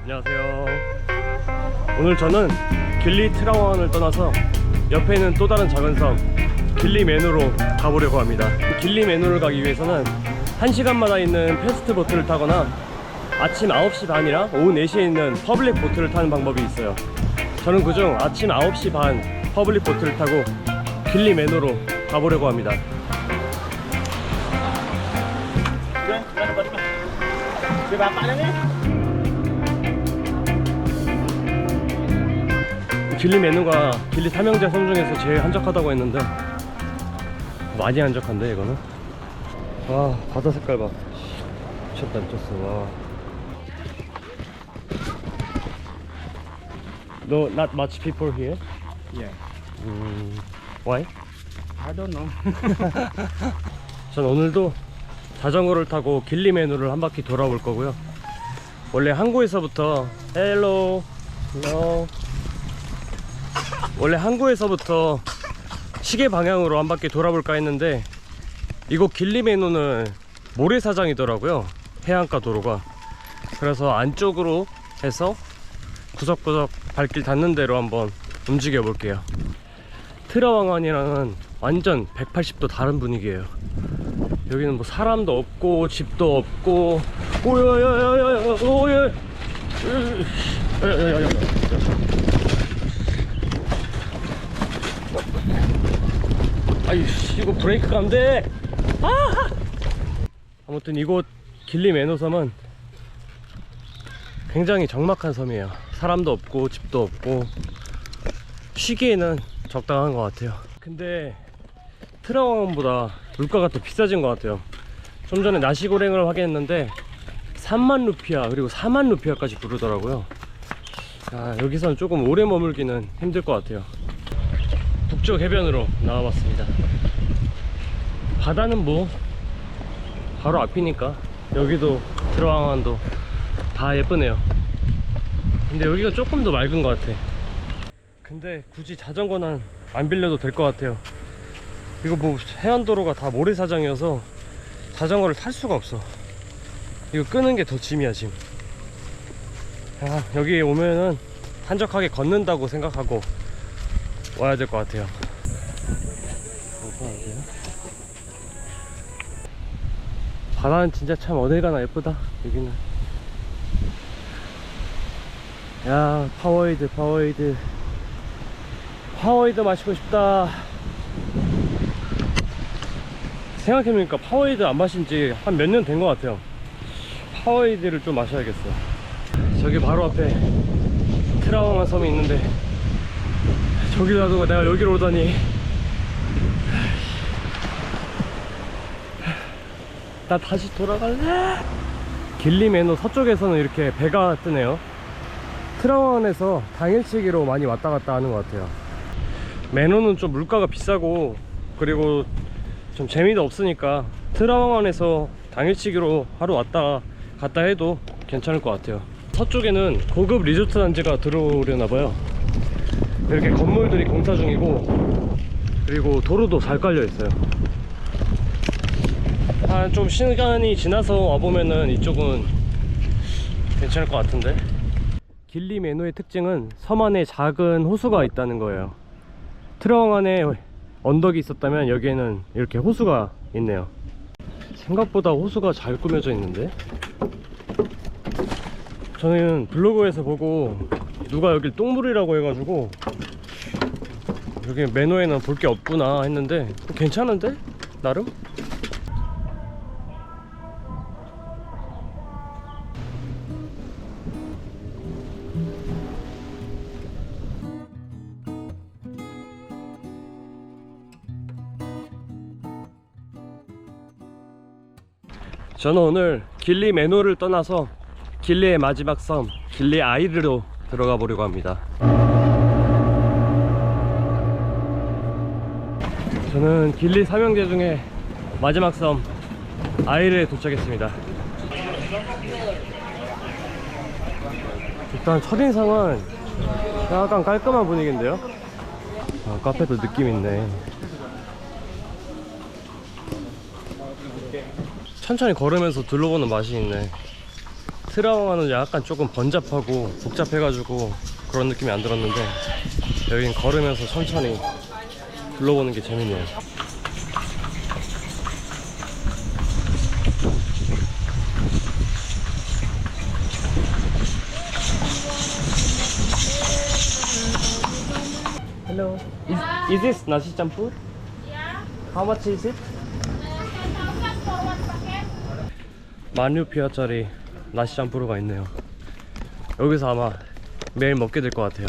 안녕하세요. 오늘 저는 길리 트라워원을 떠나서 옆에 있는 또 다른 작은 섬 길리 맨으로 가보려고 합니다. 길리 맨으로 가기 위해서는 1시간마다 있는 패스트 보트를 타거나 아침 9시 반이랑 오후 4시에 있는 퍼블릭 보트를 타는 방법이 있어요. 저는 그중 아침 9시 반 퍼블릭 보트를 타고 길리 맨으로 가보려고 합니다. 길리 맨우가 길리 삼형제 섬 중에서 제일 한적하다고 했는데 많이 한적한데 이거는. 와, 바다 색깔 봐. 미쳤다 미쳤어. 와. No, not much people here. Yeah, Why? I don't know. 전 오늘도 자전거를 타고 길리 맨우를 한 바퀴 돌아볼 거고요. 원래 항구에서부터 Hello, no. 원래 항구에서부터 시계 방향으로 한 바퀴 돌아볼까 했는데 이곳 길리 맨우는 모래사장이더라고요. 해안가 도로가. 그래서 안쪽으로 해서 구석구석 발길 닿는 대로 한번 움직여 볼게요. 트라왕안이랑은 완전 180도 다른 분위기예요. 여기는 뭐 사람도 없고 집도 없고. 오야야야야야 오야. 야야야야. 아이씨, 이거 브레이크가 안 돼. 아! 아무튼 이곳 길리 맨우 섬은 굉장히 적막한 섬이에요. 사람도 없고 집도 없고 쉬기에는 적당한 것 같아요. 근데 트라왕보다 물가가 더 비싸진 것 같아요. 좀 전에 나시고랭을 확인했는데 3만 루피아 그리고 4만 루피아까지 부르더라고요. 아, 여기서는 조금 오래 머물기는 힘들 것 같아요. 북쪽 해변으로 나와봤습니다. 바다는 뭐 바로 앞이니까 여기도 트라왕안도 다 예쁘네요. 근데 여기가 조금 더 맑은 것 같아. 근데 굳이 자전거는 안 빌려도 될 것 같아요. 이거 뭐 해안도로가 다 모래사장이어서 자전거를 탈 수가 없어. 이거 끄는 게 더 짐이야 짐. 아, 여기 오면은 한적하게 걷는다고 생각하고 와야 될 것 같아요. 바다는 진짜 참 어딜 가나 예쁘다. 여기는. 야, 파워에이드 파워에이드 파워에이드 마시고 싶다. 생각해보니까 파워에이드 안 마신 지 한 몇 년 된 것 같아요. 파워에이드를 좀 마셔야겠어. 저기 바로 앞에 트라왕안 섬이 있는데 저기를 놔두고 내가 여기로 오다니. 나 다시 돌아갈래. 길리 맨우 서쪽에서는 이렇게 배가 뜨네요. 트라왕안에서 당일치기로 많이 왔다 갔다 하는 것 같아요. 맨우는 좀 물가가 비싸고 그리고 좀 재미도 없으니까 트라왕안에서 당일치기로 하루 왔다 갔다 해도 괜찮을 것 같아요. 서쪽에는 고급 리조트 단지가 들어오려나봐요. 이렇게 건물들이 공사 중이고 그리고 도로도 잘 깔려 있어요. 한 좀 시간이 지나서 와보면은 이쪽은 괜찮을 것 같은데. 길리 맨우의 특징은 섬 안에 작은 호수가 있다는 거예요. 트라왕안에 언덕이 있었다면 여기에는 이렇게 호수가 있네요. 생각보다 호수가 잘 꾸며져 있는데. 저는 블로그에서 보고 누가 여길 똥물이라고 해가지고 여기 맨우에는 볼 게 없구나 했는데 괜찮은데? 나름? 저는 오늘 길리 맨우를 떠나서 길리의 마지막 섬 길리 아이르로 들어가 보려고 합니다. 저는 길리 삼형제 중에 마지막 섬 아이르에 도착했습니다. 일단 첫인상은 약간 깔끔한 분위기인데요. 아, 카페도 느낌 있네. 천천히 걸으면서 둘러보는 맛이 있네. 트라우마는 약간 조금 번잡하고 복잡해가지고 그런 느낌이 안 들었는데 여긴 걸으면서 천천히 둘러보는 게 재밌네요. Hello. Is this nasi campur? Yeah. How much is it? 10,000 for one packet. 16,000피아짜리 나시 짬뿌르가 있네요. 여기서 아마 매일 먹게 될 것 같아요.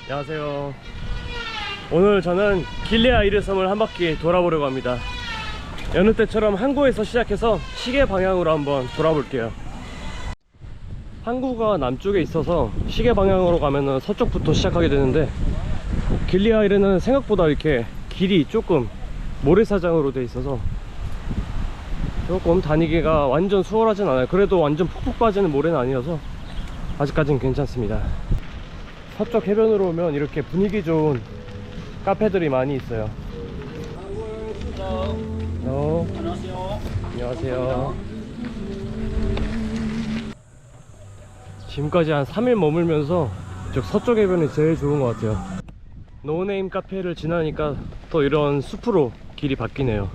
안녕하세요. 오늘 저는 길리아이르 섬을 한 바퀴 돌아보려고 합니다. 여느 때처럼 항구에서 시작해서 시계 방향으로 한번 돌아볼게요. 항구가 남쪽에 있어서 시계 방향으로 가면은 서쪽부터 시작하게 되는데, 길리아이르는 생각보다 이렇게 길이 조금 모래사장으로 돼 있어서 조금 다니기가 완전 수월하진 않아요. 그래도 완전 푹푹 빠지는 모래는 아니어서 아직까지는 괜찮습니다. 서쪽 해변으로 오면 이렇게 분위기 좋은 카페들이 많이 있어요. 안녕하세요. 지금까지 한 3일 머물면서 이쪽 서쪽 해변이 제일 좋은 것 같아요. 노네임 카페를 지나니까 또 이런 숲으로 길이 바뀌네요.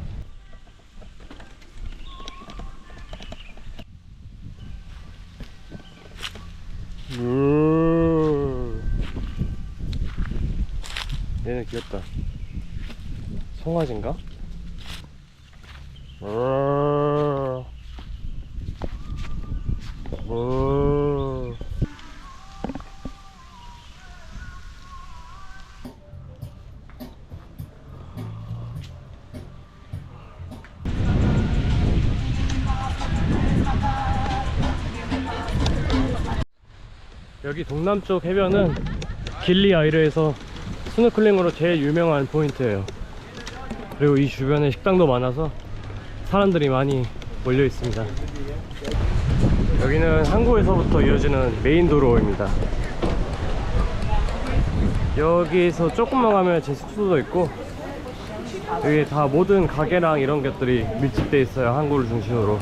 얘는 귀엽다. 송아지인가? 여기 동남쪽 해변은 길리아이르에서 스노클링으로 제일 유명한 포인트예요. 그리고 이 주변에 식당도 많아서 사람들이 많이 몰려 있습니다. 여기는 항구에서부터 이어지는 메인 도로입니다. 여기서 조금만 가면 제 숙소도 있고, 여기 다 모든 가게랑 이런 것들이 밀집되어 있어요. 항구를 중심으로.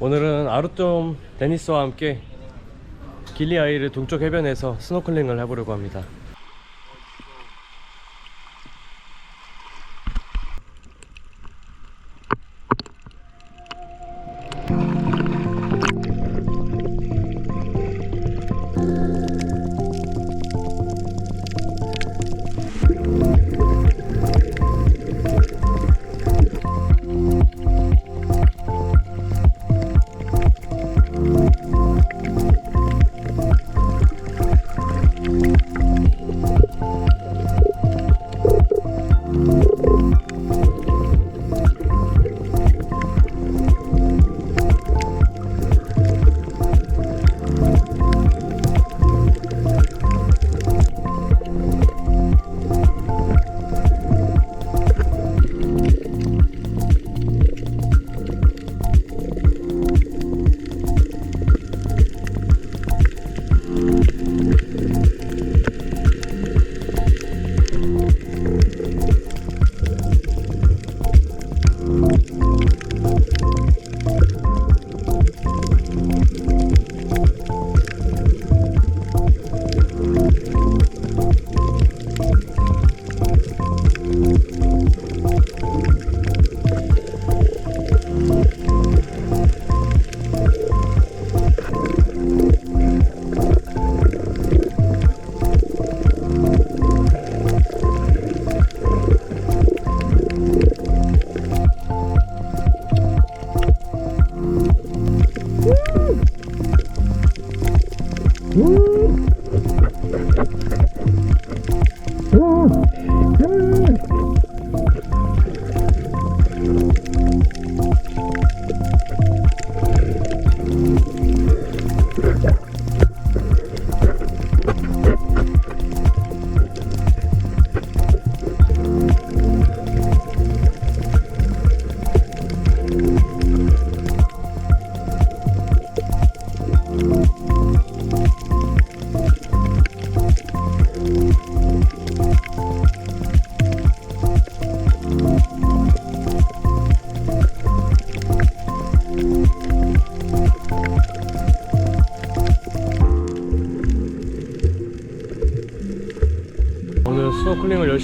오늘은 아르좀 데니스와 함께 길리아이르 동쪽 해변에서 스노클링을 해보려고 합니다.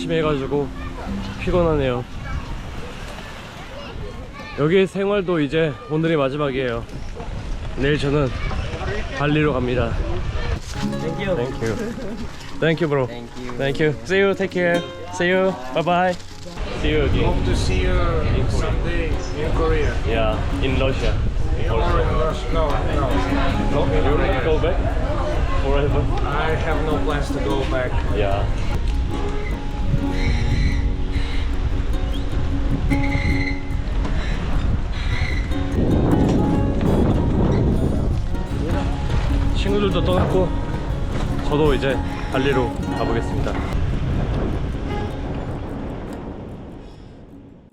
열심히 해가지고 피곤하네요. 여기의 생활도 이제 오늘이 마지막이에요. 내일 저는 발리로 갑니다. Thank you. Thank you. Thank you, bro. Thank you. Thank you. See you. Take care. See you. Bye bye. See you again. Hope to see you someday in Korea. Yeah, in Russia. Or in Russia. No, no. No, you want to go back forever? I have no plans to go back. Yeah. 친구들도 떠났고 저도 이제 발리로 가보겠습니다.